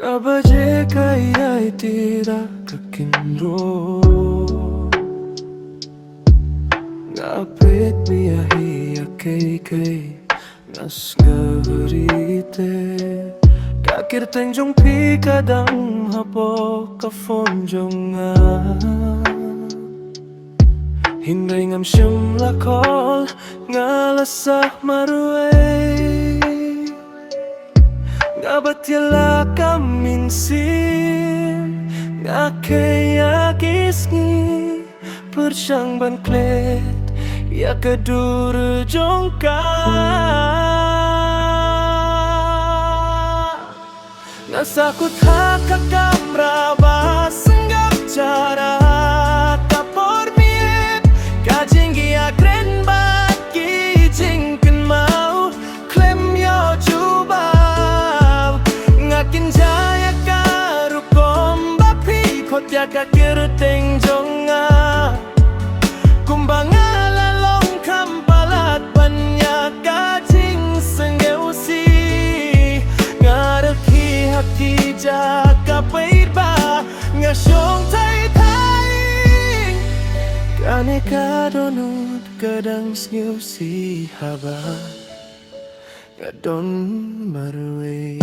Kabaje kaya tira kakinro Ngapit miyahiya kay Nas gagarite Kakirteng jong pi kadang hapo kafon jong nga Hinday ngam siyam lakol Ngalasah maruay Nga ba't yala kaminsin Nga kaya kisngi Persyang banklet Ya keduru jongka Nga sakut haka kamra Basenggap cara Kapor miet Kajinggi akren bat Kijingken mau Klem yo jubau Ngakin jaya karukom Bapi kot ya kakirteng jonga Kumbang alalong kampalat Banyak kajing senggeusi Ngareki haki jaka pairba Ngasyong tay-tay Kane kadonut kadang senggeusi haba Kadon marway